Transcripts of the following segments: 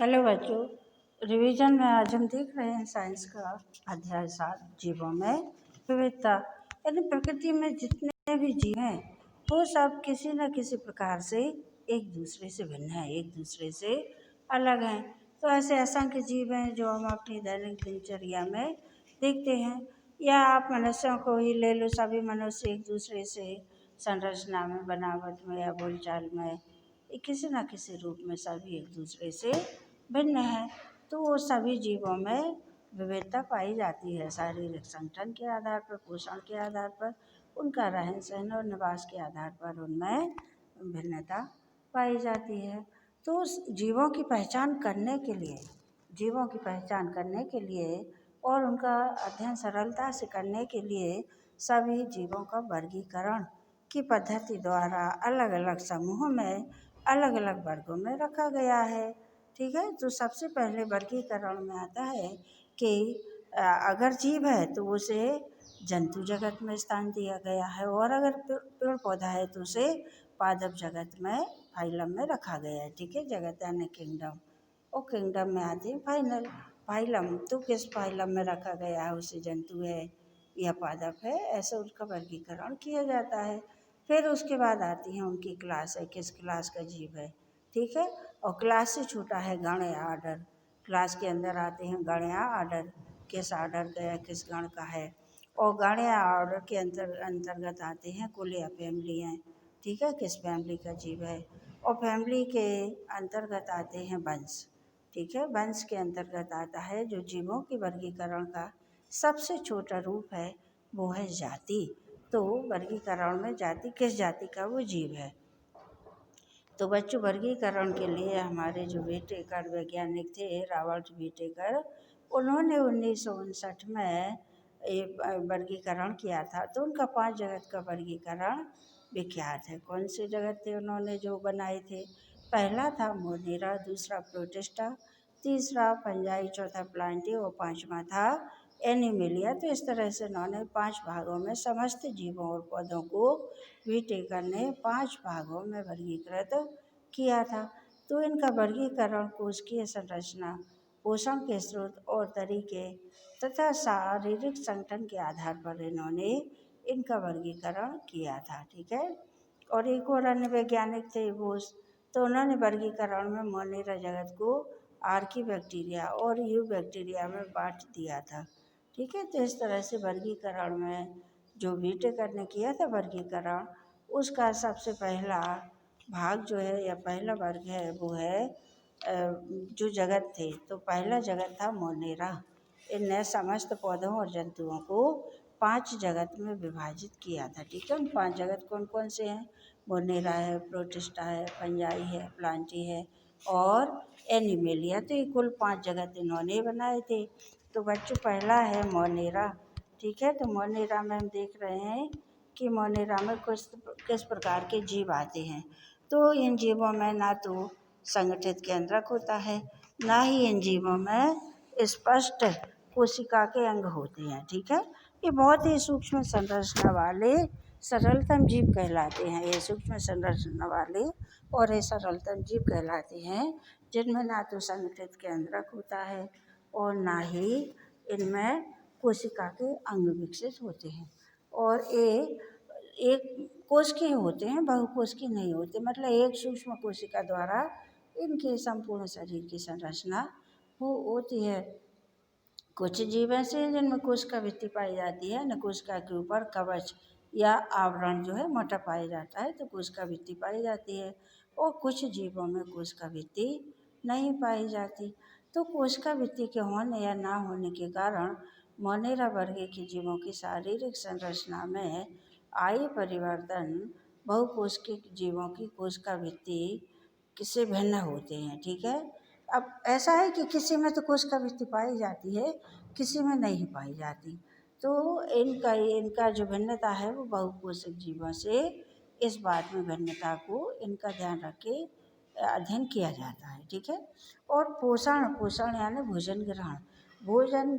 Hello बच्चों, revision में आज हम देख रहे हैं साइंस का अध्याय 7 जीवों में विविधता। यानी प्रकृति में जितने भी जीव हैं वो सब किसी न किसी प्रकार से एक दूसरे से भिन्न हैं, एक दूसरे से अलग हैं। तो ऐसे असंख्य जीव हैं जो हम अपनी दैनिक दिनचर्या में देखते हैं, या आप मनुष्यों को ही ले लो। सभी मनुष्य एक दूसरे से संरचना में, बनावट में या बोलचाल में किसी न किसी रूप में सभी एक दूसरे से भिन्न है। तो वो सभी जीवों में विविधता पाई जाती है। शारीरिक संगठन के आधार पर, पोषण के आधार पर, उनका रहन सहन और निवास के आधार पर उनमें भिन्नता पाई जाती है। तो उस जीवों की पहचान करने के लिए और उनका अध्ययन सरलता से करने के लिए सभी जीवों का वर्गीकरण की पद्धति द्वारा अलग अलग समूहों में, अलग अलग वर्गों में रखा गया है। ठीक है। तो सबसे पहले वर्गीकरण में आता है कि अगर जीव है तो उसे जंतु जगत में स्थान दिया गया है, और अगर पेड़ पौधा है तो उसे पादप जगत में, फाइलम में रखा गया है। ठीक है। जगत यानी किंगडम, और किंगडम में आती है फाइलम। तो किस फाइलम में रखा गया है, उसे जंतु है या पादप है, ऐसा उसका वर्गीकरण किया जाता है। फिर उसके बाद आती है उनकी क्लास है, किस क्लास का जीव है। ठीक है। और क्लास से छोटा है गण या आर्डर। क्लास के अंदर आते हैं गण या आर्डर, किस आर्डर का या किस गण का है। और गण या आर्डर के अंतर्गत आते हैं कुल या फैमिली हैं। ठीक है, किस फैमिली का जीव है। और फैमिली के अंतर्गत आते हैं वंश। ठीक है, वंश के अंतर्गत आता है जो जीवों के वर्गीकरण का सबसे छोटा रूप है, वो है जाति। तो वर्गीकरण में जाति, किस जाति का वो जीव है। तो बच्चों, वर्गीकरण के लिए हमारे जो व्हिटेकर वैज्ञानिक थे, रॉबर्ट व्हिटेकर, उन्होंने 1959 में एक वर्गीकरण किया था। तो उनका 5 जगत का वर्गीकरण विख्यात है। कौन से जगत थे उन्होंने जो बनाए थे? पहला था मोनेरा, दूसरा प्रोटिस्टा, तीसरा फंजाई, चौथा प्लांटी और पांचवा था एनिमिलिया। तो इस तरह से उन्होंने 5 भागों में समस्त जीवों और पौधों को व्हिटेकर ने 5 भागों में वर्गीकृत किया था। तो इनका वर्गीकरण कोशिकीय संरचना, पोषण के स्रोत और तरीके तथा शारीरिक संगठन के आधार पर इन्होंने इनका वर्गीकरण किया था। ठीक है। और एक और अन्य वैज्ञानिक थे बोस, तो उन्होंने वर्गीकरण में मोनेरा जगत को आर्की बैक्टीरिया और यू बैक्टीरिया में बांट दिया था। ठीक है। तो इस तरह से वर्गीकरण में जो व्हिटेकर ने किया था वर्गीकरण, उसका सबसे पहला भाग जो है या पहला वर्ग है वो है जो जगत थे। तो पहला जगत था मोनेरा। इनने समस्त पौधों और जंतुओं को 5 जगत में विभाजित किया था। ठीक है। 5 जगत कौन कौन से हैं? मोनेरा है, प्रोटिस्टा है, फंजाई है, प्लांटी है और एनिमेलिया। तो ये कुल 5 जगत इन्होंने बनाए थे। तो बच्चों, पहला है मोनेरा। ठीक है। तो मोनेरा में हम देख रहे हैं कि मोनेरा में किस प्रकार के जीव आते हैं। तो इन जीवों में ना तो संगठित केंद्रक होता है, ना ही इन जीवों में स्पष्ट कोशिका के अंग होते हैं। ठीक है। ये बहुत ही सूक्ष्म संरचना वाले सरलतम जीव कहलाते हैं। ये सूक्ष्म संरचना वाले और ये सरलतम जीव कहलाते हैं, जिनमें ना तो संगठित केंद्रक होता है और ना ही इनमें कोशिका के अंग विकसित होते हैं। और ये एक कोशिकीय होते हैं, बहुकोशिकीय नहीं होते। मतलब एक सूक्ष्म कोशिका द्वारा इनके संपूर्ण शरीर की संरचना होती है। कुछ जीव ऐसे हैं जिनमें कोशिका भित्ति पाई जाती है, न कोशिका के ऊपर कवच या आवरण जो है मोटा पाया जाता है, तो कोशिका भित्ति पाई जाती है। और कुछ जीवों में कोशिका भित्ति नहीं पाई जाती। तो कोशिका भित्ति के होने या ना होने के कारण मोनेरा वर्ग के जीवों की शारीरिक संरचना में आए परिवर्तन बहुकोशिकीय जीवों की कोशिका भित्ति से भिन्न होते हैं। ठीक है। अब ऐसा है कि किसी में तो कोशिका भित्ति पाई जाती है, किसी में नहीं पाई जाती। तो इनका जो भिन्नता है वो बहुकोशिक जीवों से इस बात में भिन्नता को इनका ध्यान रख के अध्ययन किया जाता है। ठीक है। और पोषण यानी भोजन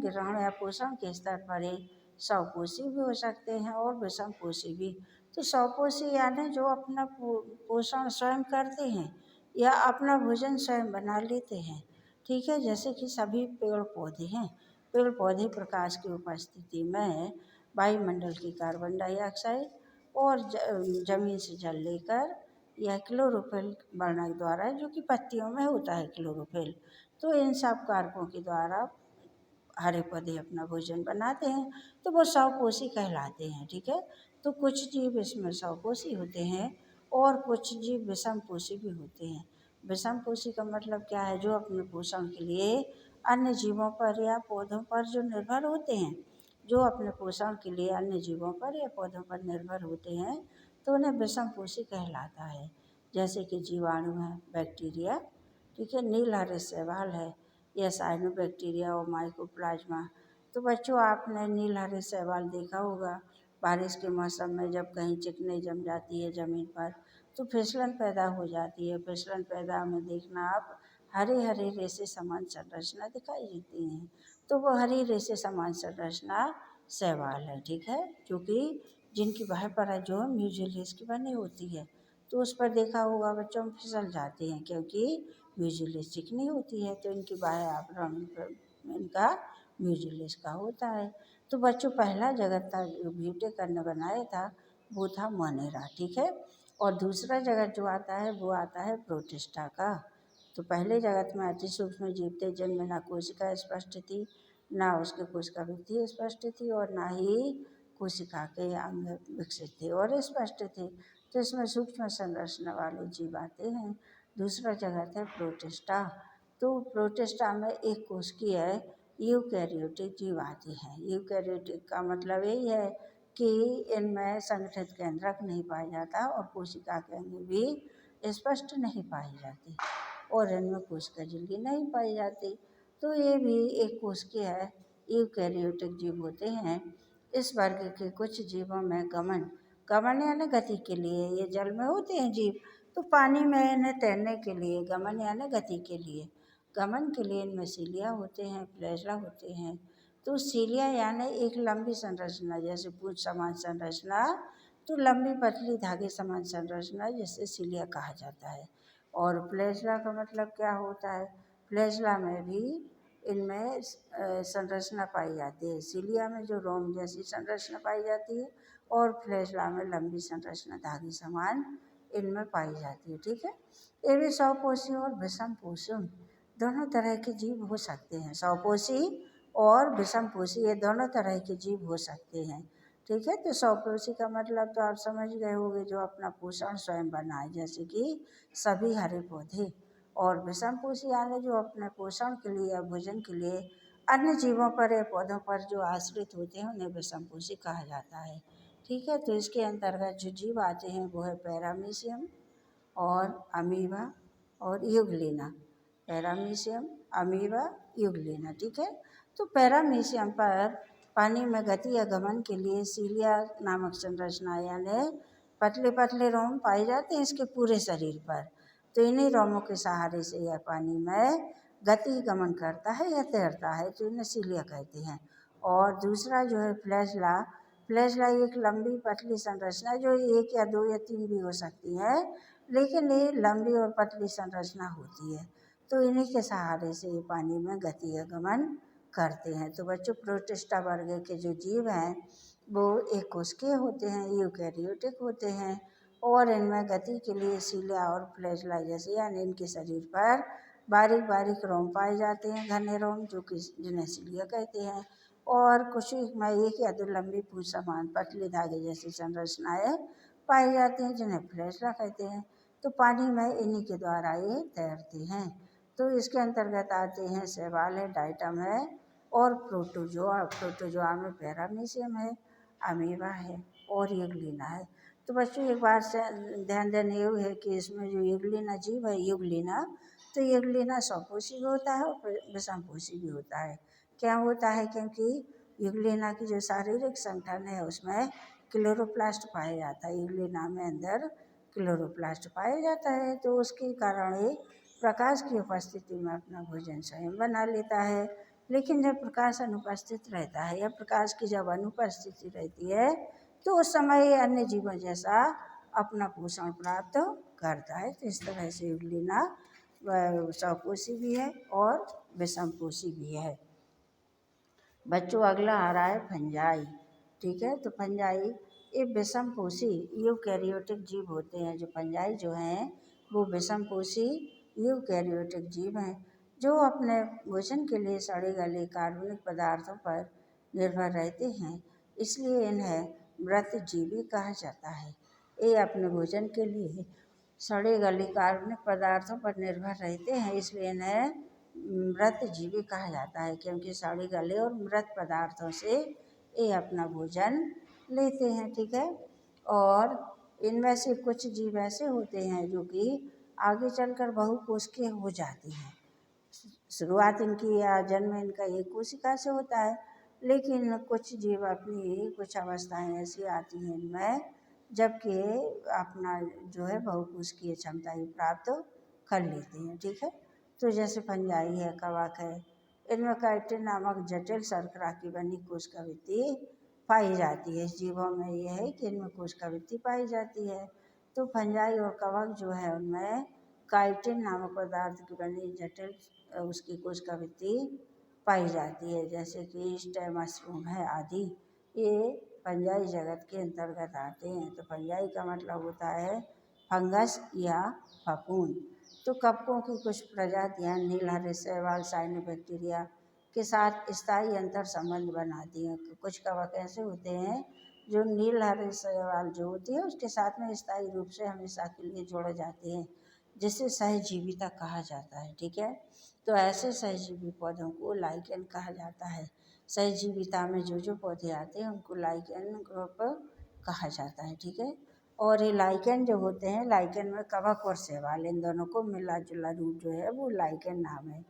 ग्रहण या पोषण के स्तर पर एक स्वपोषी भी हो सकते हैं और विषमपोषी भी। तो स्वपोषी यानी जो अपना पोषण स्वयं करते हैं या अपना भोजन स्वयं बना लेते हैं, ठीक है। जैसे कि सभी पेड़ पौधे हैं, पेड़ पौधे प्रकाश की उपस्थिति में वायुमंडल की कार्बन डाइऑक्साइड और जमीन से जल लेकर यह क्लोरोफिल वर्णक द्वारा, जो कि पत्तियों में होता है क्लोरोफिल, तो इन सब कारकों के द्वारा हरे पौधे अपना भोजन बनाते हैं, तो वो स्वपोषी कहलाते हैं। ठीक है। तो कुछ जीव इसमें स्वपोषी होते हैं और कुछ जीव विषमपोषी भी होते हैं। विषमपोषी का मतलब क्या है? जो अपने पोषण के लिए अन्य जीवों पर या पौधों पर जो निर्भर होते हैं, जो अपने पोषण के लिए अन्य जीवों पर या पौधों पर निर्भर होते हैं, तो उन्हें विषमपोषी कहलाता है। जैसे कि जीवाणु है, बैक्टीरिया, ठीक है, नील हरे शैवाल है, या साइनोबैक्टीरिया और माइकोप्लाज्मा। तो बच्चों, आपने नील हरे शैवाल देखा होगा। बारिश के मौसम में जब कहीं चिकनी जम जाती है ज़मीन पर, तो फिसलन पैदा हो जाती है। फिसलन पैदा में देखना आप, हरे हरे रेशे समान संरचना दिखाई देती हैं। तो वो हरी रेशे समान संरचना शैवाल है। ठीक है। क्योंकि जिनकी बाह्य परत जो म्यूसिलेज की बनी होती है, तो उस पर देखा होगा बच्चों फिसल जाते हैं, क्योंकि म्यूसिलेज चिकनी होती है, तो इनकी बाह्य आवरण इनका म्यूसिलेज का होता है। तो बच्चों, पहला जगत था जो ब्यूटेकर ने बनाया था, वो था मोनेरा। ठीक है। और दूसरा जगत जो आता है वो आता है प्रोटिस्टा का। तो पहले जगत में अति सूक्ष्म जीव थे, जिनमें ना कोशिका स्पष्ट थी, ना उसके कोशिका भित्ति स्पष्ट थी, और ना ही कोशिका के अंग विकसित थे और स्पष्ट थे। तो इसमें सूक्ष्म संरचना वाले जीव आते हैं। दूसरा जगत है प्रोटिस्टा। तो प्रोटिस्टा में एक कोशिकीय यूकैरियोटिक जीव आते हैं। यूकैरियोटिक का मतलब यही है कि इनमें संगठित केंद्रक नहीं पाया जाता और कोशिका के अंग भी स्पष्ट नहीं पाई जाती, और इनमें कोशिका झिल्ली नहीं पाई जाती। तो ये भी एक कोशिकीय यूकैरियोटिक जीव होते हैं। इस वर्ग के कुछ जीवों में गमन गमन यानी गति के लिए, ये जल में होते हैं जीव, तो पानी में इन्हें तैरने के लिए गमन यानी गति के लिए, गमन के लिए इनमें सीलिया होते हैं, फ्लैजला होते हैं। तो सीलिया यानी एक लंबी संरचना, जैसे पूंछ समान संरचना, तो लंबी पतली धागे समान संरचना जिसे सीलिया कहा जाता है। और फ्लैजला का मतलब क्या होता है? फ्लैजला में भी इनमें संरचना पाई जाती है। सीलिया में जो रोम जैसी संरचना पाई जाती है, और फ्लैजला में लंबी संरचना धागे समान इनमें पाई जाती है। ठीक है। ये भी स्वपोषी और विषमपोषी दोनों तरह के जीव हो सकते हैं। स्वपोषी और विषमपोषी ये दोनों तरह के जीव हो सकते हैं। ठीक है। तो स्वपोषी का मतलब तो आप समझ गए होंगे, जो अपना पोषण स्वयं बनाए, जैसे कि सभी हरे पौधे। और विषमपोषी यानी जो अपने पोषण के लिए या भोजन के लिए अन्य जीवों पर या पौधों पर जो आश्रित होते हैं, उन्हें विषमपोषी कहा जाता है। ठीक है। तो इसके अंतर्गत जो जीव आते हैं वो है पैरामीशियम और अमीबा और यूग्लिना। Paramecium, amoeba, Euglena. ठीक है। तो पैरामीशियम पर पानी में गति या गमन के लिए सीलिया नामक संरचना यानी पतले पतले रोम पाए जाते हैं इसके पूरे शरीर पर। तो इन्हीं रोमों के सहारे से यह पानी में गति गमन करता है या तैरता है, तो इन्हें सीलिया कहते हैं। और दूसरा जो है फ्लैजला। फ्लैजला एक लंबी पतली संरचना, जो एक या दो या तीन भी हो सकती है, लेकिन ये लंबी और पतली संरचना होती है। तो इन्हीं के सहारे से ये पानी में गति या गमन करते हैं। तो बच्चों, प्रोटिस्टा वर्ग के जो जीव हैं वो एक कोशिकीय होते हैं, यूकैरियोटिक होते हैं, और इनमें गति के लिए सीलिया और फ्लैजला जैसे यानी इनके शरीर पर बारीक बारीक रोम पाए जाते हैं, घने रोम, जो कि जिन्हें सीलिया कहते हैं। और कुछ में एक या दो लंबी पूंछ समान पतले धागे जैसी संरचनाएं पाई जाती हैं, जिन्हें फ्लैजला कहते हैं। तो पानी में इन्हीं के द्वारा ये तैरते हैं। तो इसके अंतर्गत आते हैं शैवाल है, डाइटम है, और प्रोटोजोआ। प्रोटोजोआ में पैरामीशियम है, अमीबा है और यूग्लिना है। तो बच्चों, एक बात से ध्यान देने योग्य है कि इसमें जो यूग्लिना जीव है, यूग्लिना, तो यूग्लिना स्वपोषी भी होता है और विषमपोषी भी होता है। क्या होता है? क्योंकि यूग्लिना की जो शारीरिक संगठन है उसमें क्लोरोप्लास्ट पाया जाता है। यूग्लिना में अंदर क्लोरोप्लास्ट पाया जाता है, तो उसके कारण ये प्रकाश की उपस्थिति में अपना भोजन स्वयं बना लेता है। लेकिन जब प्रकाश अनुपस्थित रहता है या प्रकाश की जब अनुपस्थिति रहती है, तो उस समय ये अन्य जीवों जैसा अपना पोषण प्राप्त करता है। तो इस तरह से यूग्लिना स्वपोषी भी है और विषमपोषी भी है। बच्चों अगला आ रहा है फंजाई। ठीक है, तो फंजाई ये विषमपोषी यूकैरियोटिक जीव होते हैं। जो फंजाई जो हैं वो विषमपोषी यूकैरियोटिक जीव हैं जो अपने भोजन के लिए सड़े गले कार्बनिक पदार्थों पर निर्भर रहते हैं, इसलिए इन्हें मृतजीवी कहा जाता है। ये अपने भोजन के लिए सड़े गले कार्बनिक पदार्थों पर निर्भर रहते हैं, इसलिए इन्हें मृतजीवी कहा जाता है, क्योंकि सड़े गले और मृत पदार्थों से ये अपना भोजन लेते हैं। ठीक है, और इनमें से कुछ जीव ऐसे होते हैं जो कि आगे चलकर बहुकोशिकीय हो जाते हैं। शुरुआत इनकी या जन्म इनका एक कोशिका से होता है, लेकिन कुछ जीव अपनी कुछ अवस्थाएं ऐसी आती हैं इनमें जबकि अपना जो है बहुकोशिकीय क्षमता ही प्राप्त कर लेते हैं। ठीक है, तो जैसे फंजाई है, कवक है, इनमें काइटिन नामक जटिल शर्करा की बनी कोशिकावृत्ति पाई जाती है। इस जीवों में यह है कि इनमें कोशिकावृत्ति पाई जाती है। तो फंजाई और कवक जो है उनमें काइटिन नामक पदार्थ की बनी जटिल उसकी कोशिकावृत्ति पाई जाती है, जैसे कि स्टेम मशरूम है आदि, ये फंजाई जगत के अंतर्गत आते हैं। तो फंजाई का मतलब होता है फंगस या फफूंद। तो कवकों की कुछ प्रजातियां नील हरे शैवाल साइनोबैक्टीरिया के साथ स्थायी अंतर संबंध बनाती हैं। कुछ कवक ऐसे होते हैं जो नील हरे शैवाल जो होती है उसके साथ में स्थायी रूप से हमेशा के लिए जोड़े जाते हैं, जिसे सहजीविता कहा जाता है। ठीक है, तो ऐसे सहजीवी पौधों को लाइकेन कहा जाता है। सहजीविता में जो पौधे आते हैं उनको लाइकेन ग्रुप कहा जाता है। ठीक है, और ये लाइकेन जो होते हैं, लाइकेन में कवक और शैवाल इन दोनों को मिला जुला रूप जो है वो लाइकेन नाम है।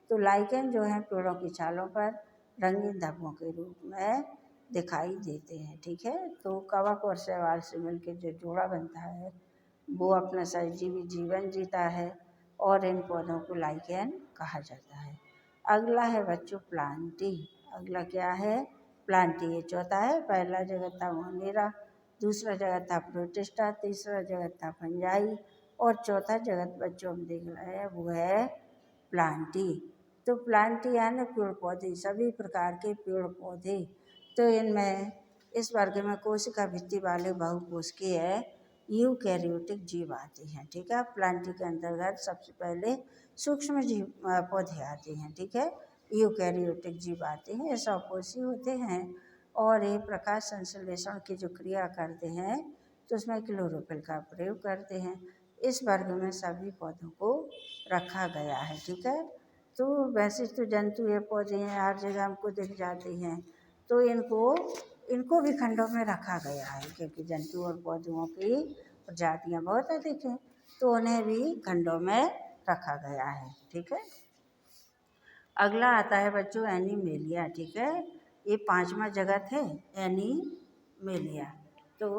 तो लाइकेन जो है पेड़ों की छालों पर रंगीन धब्बों के रूप में दिखाई देते हैं। ठीक है, तो कवक और शैवाल से मिलकर जो जोड़ा बनता है वो अपना सहजीवी जीवन जीता है और इन पौधों को लाइकेन कहा जाता है। अगला है बच्चों प्लांटी। अगला क्या है? प्लांटी। ये चौथा है। पहला जगत था मोनेरा, दूसरा जगत था प्रोटिस्टा, तीसरा जगत था फंजाई और चौथा जगत बच्चों हम देख रहे हैं वो है प्लांटी। तो प्लांटी यानी पेड़ पौधे, सभी प्रकार के पेड़ पौधे। तो इनमें इस वर्ग में कोशिका भित्ति वाले बहुकोशिकीय यूकैरियोटिक जीव आते हैं। ठीक है, प्लांटी के अंतर्गत सबसे पहले सूक्ष्म जीव पौधे आते हैं। ठीक है, यूकैरियोटिक जीव आते हैं, ये सौकोशी होते हैं और ये प्रकाश संश्लेषण की जो क्रिया करते हैं तो उसमें क्लोरोफिल का प्रयोग करते हैं। इस वर्ग में सभी पौधों को रखा गया है। ठीक है, तो वैसे तो जंतु ये पौधे हैं हर जगह हमको दिख जाते हैं, तो इनको भी खंडों में रखा गया है, क्योंकि जंतु और पौधों की प्रजातियां बहुत अधिक हैं तो उन्हें भी खंडों में रखा गया है। ठीक है, अगला आता है बच्चों एनीमेलिया। ठीक है, ये पांचवा जगत है एनीमेलिया। तो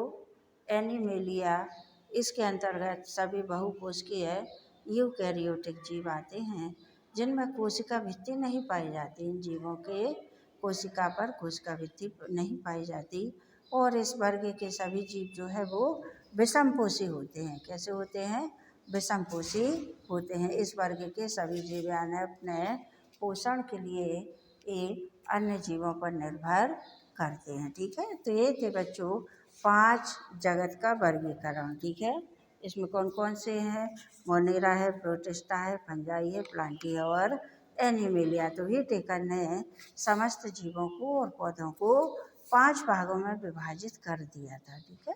एनीमेलिया इसके अंतर्गत सभी बहुकोशिकीय यूकैरियोटिक जीव आते हैं जिनमें कोशिका भित्ति नहीं पाई जाती। इन जीवों के कोशिका पर कोशिका भित्ति नहीं पाई जाती और इस वर्ग के सभी जीव जो है वो विषमपोषी होते हैं। कैसे होते हैं? विषमपोषी होते हैं। इस वर्ग के सभी जीव यानी अपने पोषण के लिए एक अन्य जीवों पर निर्भर करते हैं। ठीक है, तो ये थे बच्चों 5 जगत का वर्गीकरण। ठीक है, इसमें कौन कौन से हैं? मोनेरा है, प्रोटिस्टा है, फंजाई है, प्लांटी है और एनीमेलिया। तो व्हिटेकर ने समस्त जीवों को और पौधों को 5 भागों में विभाजित कर दिया था। ठीक है,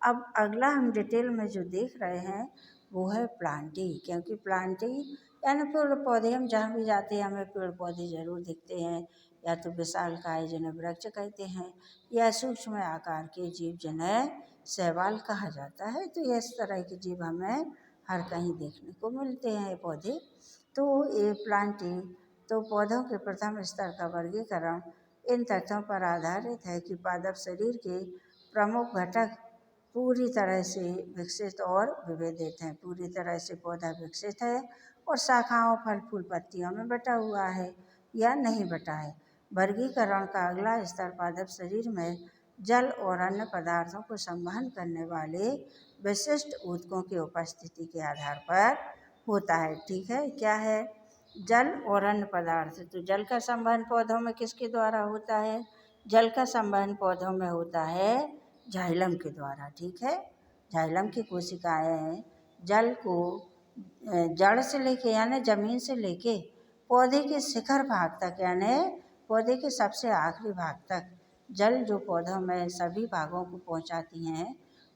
अब अगला हम डिटेल में जो देख रहे हैं वो है प्लांटी, क्योंकि प्लांटी यानी पेड़ पौधे, हम जहाँ भी जाते हैं हमें पेड़ पौधे जरूर दिखते हैं, या तो विशालकाय जिन्हें वृक्ष कहते हैं या सूक्ष्म आकार के जीव जिन्हें शैवाल कहा जाता है। तो इस तरह के जीव हमें हर कहीं देखने को मिलते हैं ये पौधे। तो ये प्लांटी तो पौधों के प्रथम स्तर का वर्गीकरण इन तथ्यों पर आधारित है कि पादप शरीर के प्रमुख घटक पूरी तरह से विकसित और विभेदित हैं। पूरी तरह से पौधा विकसित है और शाखाओं, फल फूल, पत्तियों में बटा हुआ है या नहीं बटा है। वर्गीकरण का अगला स्तर पादप शरीर में जल और अन्य पदार्थों को संवहन करने वाले विशिष्ट ऊतकों की उपस्थिति के आधार पर होता है। ठीक है, क्या है? जल और अन्य पदार्थ। तो जल का संवहन पौधों में किसके द्वारा होता है? जल का संवहन पौधों में होता है जाइलम के द्वारा, ठीक है। जाइलम की कोशिकाएं जल को जड़ से लेके यानी जमीन से लेके पौधे के शिखर भाग तक यानी पौधे के सबसे आखिरी भाग तक जल जो पौधों में सभी भागों को पहुंचाती हैं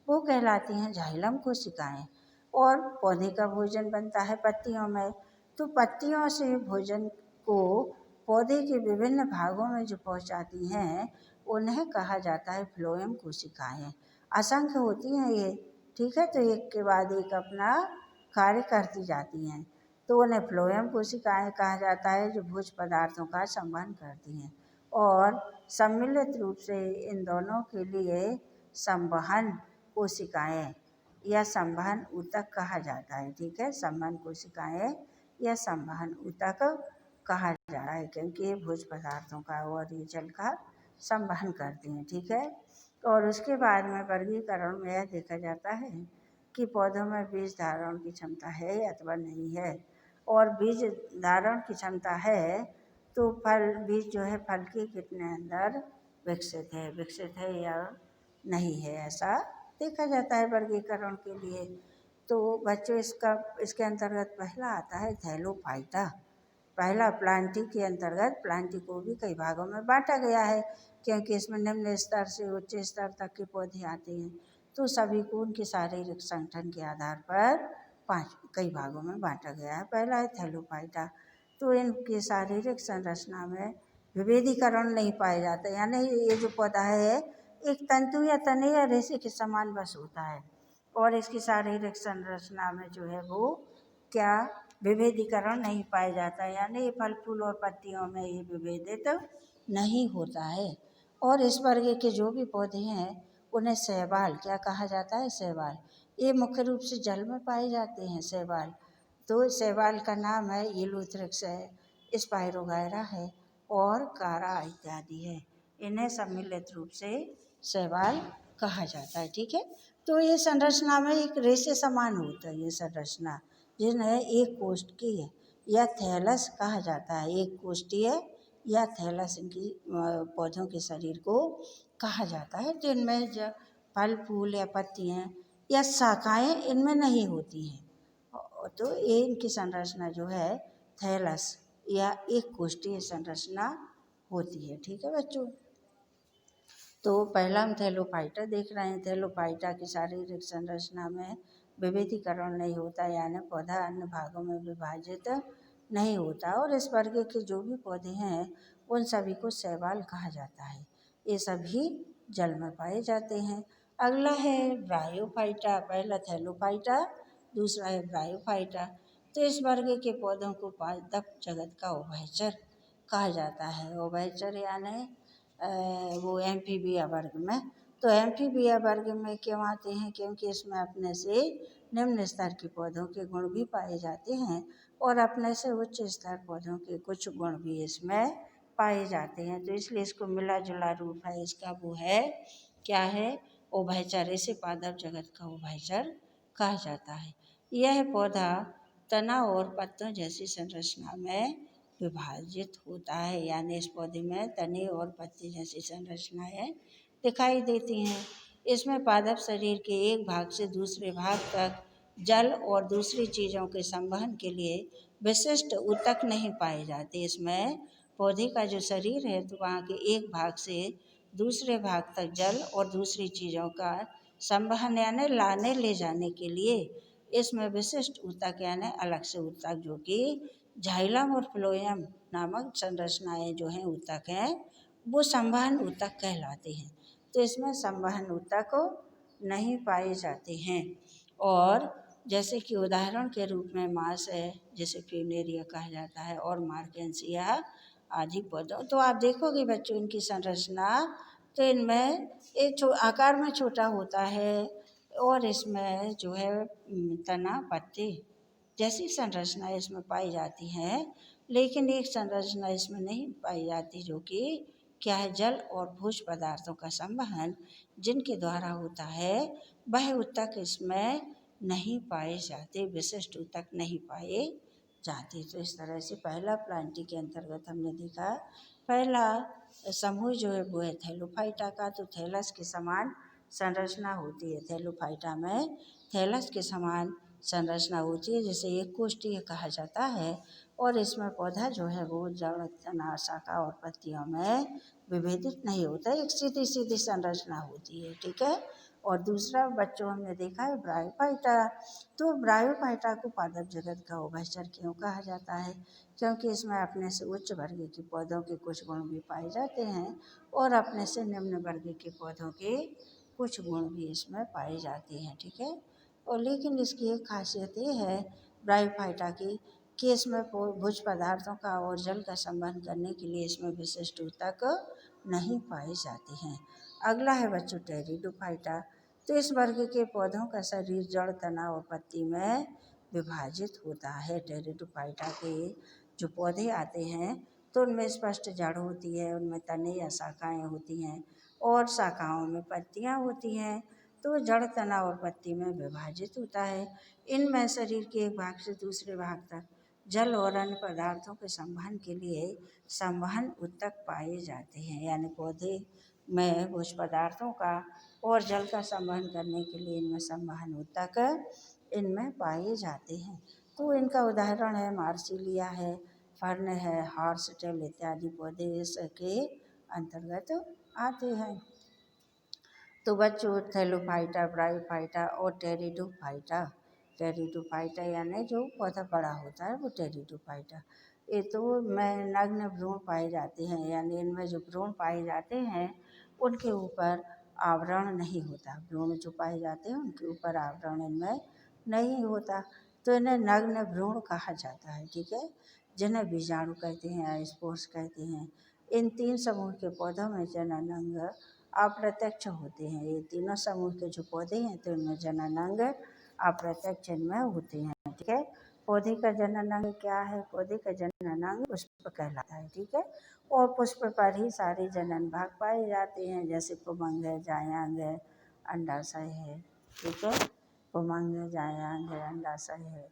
वो कहलाती हैं जाइलम कोशिकाएं। और पौधे का भोजन बनता है पत्तियों में, तो पत्तियों से भोजन को पौधे के विभिन्न भागों में जो पहुंचाती हैं उन्हें कहा जाता है फ्लोएम कोशिकाएं। असंख्य होती हैं ये, ठीक है। तो एक के बाद एक अपना कार्य करती जाती हैं, तो उन्हें फ्लोएम कोशिकाएं कहा जाता है जो भोज्य पदार्थों का संवहन करती हैं। और सम्मिलित रूप से इन दोनों के लिए संवहन कोशिकाएं या संवहन ऊतक कहा जाता है, ठीक है। संवहन कोशिकाएं या संवहन ऊतक कहा जा रहा है क्योंकि ये भोज्य पदार्थों का और ये जल का संवहन करती हैं, ठीक है। और उसके बाद में वर्गीकरण में यह देखा जाता है कि पौधों में बीज धारण की क्षमता है अथवा नहीं है। और बीज धारण की क्षमता है तो फल बीज जो है फल के कितने अंदर विकसित है या नहीं है, ऐसा देखा जाता है वर्गीकरण के लिए। तो बच्चों इसके अंतर्गत पहला आता है थैलोफाइटा। पहला प्लांटी के अंतर्गत, प्लांटी को भी कई भागों में बांटा गया है क्योंकि इसमें निम्न स्तर से उच्च स्तर तक के पौधे आते हैं। तो सभी को उनके शारीरिक संगठन के आधार पर कई भागों में बांटा गया है। पहला है थैलोफाइटा। तो इनकी शारीरिक संरचना में विभेदीकरण नहीं पाया जाता, यानी ये जो पौधा है एक तंतु या तने या रेशे के समान बस होता है और इसकी शारीरिक संरचना में जो है वो क्या विभेदीकरण नहीं पाया जाता, यानी ये फल फूल और पत्तियों में ये विभेदित नहीं होता है। और इस वर्ग के जो भी पौधे हैं उन्हें शैवाल क्या कहा जाता है? शैवाल। ये मुख्य रूप से जल में पाए जाते हैं शैवाल। तो शैवाल का नाम है यूलोथ्रिक्स है, स्पाइरोगायरा है और कारा इत्यादि है। इन्हें सम्मिलित रूप से शैवाल कहा जाता है, ठीक है। तो ये संरचना में एक रेशे समान होता है ये संरचना, जिन्हें एक कोष्ठकीय या थैलस कहा जाता है। एक कोष्ठीय या थैलस इनकी पौधों के शरीर को कहा जाता है, जिनमें फल फूल या पत्तियां या शाखाएं इनमें नहीं होती हैं। तो ये इनकी संरचना जो है थैलस या एक कोष्ठीय संरचना होती है, ठीक है बच्चों। तो पहला हम थैलोफाइटा देख रहे हैं। थैलोफाइटा की शारीरिक संरचना में विभेदीकरण नहीं होता, यानी पौधा अन्य भागों में विभाजित नहीं होता। और इस वर्ग के जो भी पौधे हैं उन सभी को शैवाल कहा जाता है। ये सभी जल में पाए जाते हैं। अगला है ब्रायोफाइटा। पहला थैलोफाइटा, दूसरा है ब्रायोफाइटा। तो इस वर्ग के पौधों को पादप जगत का उभयचर कहा जाता है। उभयचर यानी वो एम्फीबिया वर्ग में। तो एम्फीबिया वर्ग में क्यों आते हैं? क्योंकि इसमें अपने से निम्न स्तर के पौधों के गुण भी पाए जाते हैं और अपने से उच्च स्तर पौधों के कुछ गुण भी इसमें पाए जाते हैं। तो इसलिए इसको मिला जुला रूप है इसका, वो है क्या है? उभयचर। इसे पादप जगत का उभयचर कहा जाता है। यह पौधा तना और पत्तों जैसी संरचना में विभाजित होता है, यानी इस पौधे में तने और पत्ती जैसी संरचनाएं दिखाई देती हैं। इसमें पादप शरीर के एक भाग से दूसरे भाग तक जल और दूसरी चीज़ों के संवहन के लिए विशिष्ट ऊतक नहीं पाए जाते। इसमें पौधे का जो शरीर है तो वहाँ के एक भाग से दूसरे भाग तक जल और दूसरी चीज़ों का संवहन यानी लाने ले जाने के लिए इसमें विशिष्ट ऊतक यानी अलग से ऊतक जो कि जाइलम और फ्लोएम नामक संरचनाएं जो हैं ऊतक हैं वो संवहन ऊतक कहलाते हैं। तो इसमें संवहन ऊतक नहीं पाए जाते हैं। और जैसे कि उदाहरण के रूप में मास है, जैसे फ्यूनेरिया कहा जाता है, और मार्केंसिया आदि पौधों। तो आप देखोगे बच्चों इनकी संरचना, तो इनमें एक आकार में छोटा होता है और इसमें जो है तना पत्ते जैसी संरचना इसमें पाई जाती हैं। लेकिन एक संरचना इसमें नहीं पाई जाती जो कि क्या है? जल और भोज्य पदार्थों का संवहन जिनके द्वारा होता है वह ऊतक इसमें नहीं पाए जाते, विशिष्ट ऊतक नहीं पाए जाती। तो इस तरह से पहला प्लांटी के अंतर्गत हमने देखा पहला समूह जो है वो है थैलोफाइटा का। तो थैलस के समान संरचना होती है, थैलोफाइटा में थैलस के समान संरचना होती है, जिसे एक कोष्ठीय कहा जाता है। और इसमें पौधा जो है वो जड़, तना, शाखा और पत्तियों में विभेदित नहीं होता, एक सीधी सीधी संरचना होती है, ठीक है। और दूसरा बच्चों हमने देखा है ब्रायोफाइटा। तो ब्रायोफाइटा को पादप जगत का उभयचर क्यों कहा जाता है? क्योंकि इसमें अपने से उच्च वर्ग के पौधों के कुछ गुण भी पाए जाते हैं और अपने से निम्न वर्ग के पौधों के कुछ गुण भी इसमें पाए जाते हैं, ठीक है। और लेकिन इसकी एक खासियत ये है ब्रायोफाइटा की कि इसमें भोज्य पदार्थों का और जल का संवहन करने के लिए इसमें विशिष्ट ऊतक नहीं पाए जाते हैं। अगला है बच्चों टेरिडोफाइटा। तो इस वर्ग के पौधों का शरीर जड़, तना और पत्ती में विभाजित होता है। टेरिडोफाइटा के जो पौधे आते हैं तो उनमें स्पष्ट जड़ होती है, उनमें तने या शाखाएं होती हैं और शाखाओं में पत्तियां होती हैं। तो जड़, तना और पत्ती में विभाजित होता है। इनमें शरीर के एक भाग से दूसरे भाग तक जल और अन्य पदार्थों के संवहन के लिए संवहन ऊतक पाए जाते हैं। यानी पौधे में कुछ पदार्थों का और जल का संवहन करने के लिए इनमें संवहन ऊतक इनमें पाए जाते हैं। तो इनका उदाहरण है मार्सिलिया है, फर्न है, हॉर्सटेल इत्यादि पौधे इसके अंतर्गत आते हैं। तो बच्चों थैलोफाइटा, ब्रायोफाइटा और टेरिडोफाइटा, टेरिडोफाइटा यानी जो पौधा बड़ा होता है वो टेरिडोफाइटा। ये तो में नग्न भ्रूण पाए जाते हैं, यानी इनमें जो भ्रूण पाए जाते हैं उनके ऊपर आवरण नहीं होता। भ्रूण जो पाए जाते हैं उनके ऊपर आवरण इनमें नहीं होता, तो इन्हें नग्न भ्रूण कहा जाता है, ठीक है। जिन्हें बीजाणु कहते हैं या स्पोर्स कहते हैं। इन तीन समूह के पौधों में जनन अंग अप्रत्यक्ष होते हैं। ये तीनों समूह के जो पौधे हैं तो इनमें जनन अंग अप्रत्यक्ष इनमें होते हैं, ठीक है। पौधे का जनन अंग क्या है? पौधे का जनन अंग पुष्प कहलाता है, ठीक है। और पुष्प पर ही सारे जनन भाग पाए जाते हैं, जैसे पुमंग है, जायांग है, अंडाशय है, ठीक है। पुमंग है, जायांग है, अंडाशय है।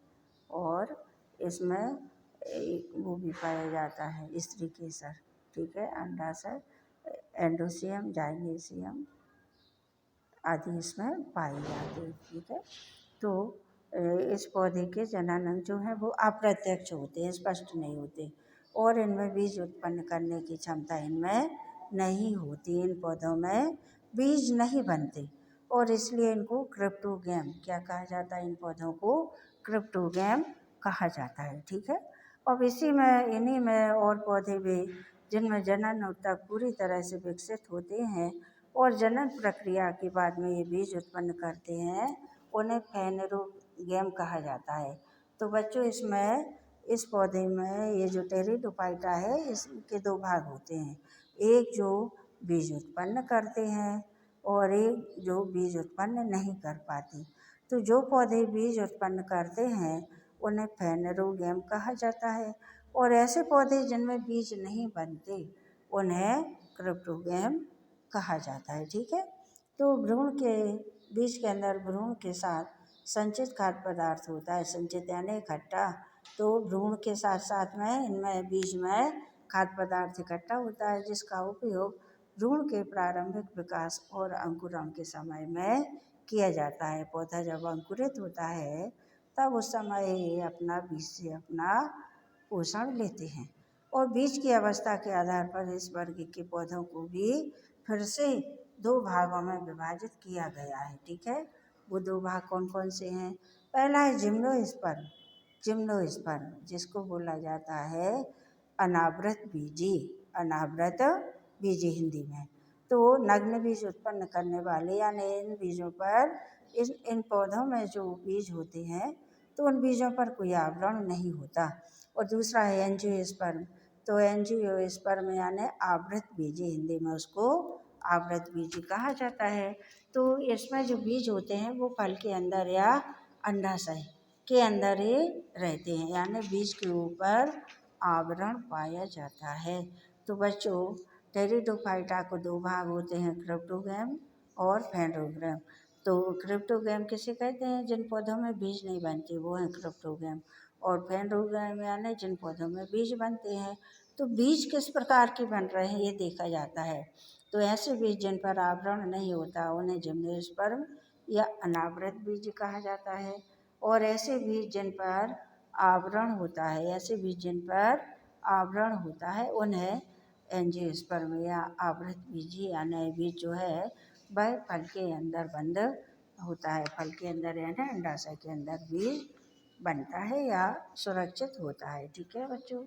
और इसमें एक वो भी पाया जाता है स्त्री केसर, ठीक है। अंडाशय, एंडोसियम, जाइनेसियम आदि इसमें पाए जाते हैं, ठीक है। तो इस पौधे के जनन अंग जो है वो अप्रत्यक्ष होते हैं, स्पष्ट नहीं होते और इनमें बीज उत्पन्न करने की क्षमता इनमें नहीं होती। इन पौधों में बीज नहीं बनते और इसलिए इनको क्रिप्टोगैम क्या कहा जाता है? इन पौधों को क्रिप्टोगैम कहा जाता है, ठीक है। अब इसी में इन्हीं में और पौधे भी जिनमें जनन ऊतक पूरी तरह से विकसित होते हैं और जनन प्रक्रिया के बाद में ये बीज उत्पन्न करते हैं, उन्हें फेनेरोगैम कहा जाता है। तो बच्चों इसमें इस पौधे में ये जो टेरिडोफाइटा है इसके दो भाग होते हैं, एक जो बीज उत्पन्न करते हैं और एक जो बीज उत्पन्न नहीं कर पाते। तो जो पौधे बीज उत्पन्न करते हैं उन्हें फेनेरोगैम कहा जाता है और ऐसे पौधे जिनमें बीज नहीं बनते उन्हें क्रिप्टोगैम कहा जाता है, ठीक है। तो भ्रूण के बीज के अंदर भ्रूण के साथ संचित खाद्य पदार्थ होता है, संचित यानी इकट्ठा। तो भ्रूण के साथ साथ में इनमें बीज में खाद्य पदार्थ इकट्ठा होता है, जिसका उपयोग भ्रूण के प्रारंभिक विकास और अंकुरण के समय में किया जाता है। पौधा जब अंकुरित होता है तब उस समय ये अपना बीज से अपना पोषण लेते हैं और बीज की अवस्था के आधार पर इस वर्ग के पौधों को भी फिर से दो भागों में विभाजित किया गया है, ठीक है। वो दो भाग कौन कौन से हैं? पहला है जिम्नोस्पर्म, जिम्नोस्पर्म जिसको बोला जाता है अनावृत बीजी, अनावृत बीजी हिंदी में। तो नग्न बीज उत्पन्न करने वाले यानी इन बीजों पर इन पौधों में जो बीज होते हैं तो उन बीजों पर कोई आवरण नहीं होता। और दूसरा है एंजियोस्पर्म, तो एंजियोस्पर्म यानी आवृत बीजी, हिंदी में उसको आवृत बीजी कहा जाता है। तो इसमें जो बीज होते हैं वो फल के अंदर या अंडाशय के अंदर ही रहते हैं, यानी बीज के ऊपर आवरण पाया जाता है। तो बच्चों टेरिडोफाइटा को दो भाग होते हैं, क्रिप्टोगैम और फेनेरोगैम। तो क्रिप्टोगैम किसे कहते हैं? जिन पौधों में बीज नहीं बनते वो हैं क्रिप्टोगैम। और फेनरोगामी यानी जिन पौधों में बीज बनते हैं। तो बीज किस प्रकार के बन रहे हैं ये देखा जाता है। तो ऐसे बीज जिन पर आवरण नहीं होता उन्हें जिम्नोस्पर्म या अनावृत बीज कहा जाता है। और ऐसे बीज जिन पर आवरण होता है, ऐसे बीज जिन पर आवरण होता है उन्हें एंजियोस्पर्म या आवृत बीज यानी बीज जो है वह फल के अंदर बंद होता है, फल के अंदर यानी अंडाशय के अंदर बीज बनता है या सुरक्षित होता है। ठीक है बच्चों।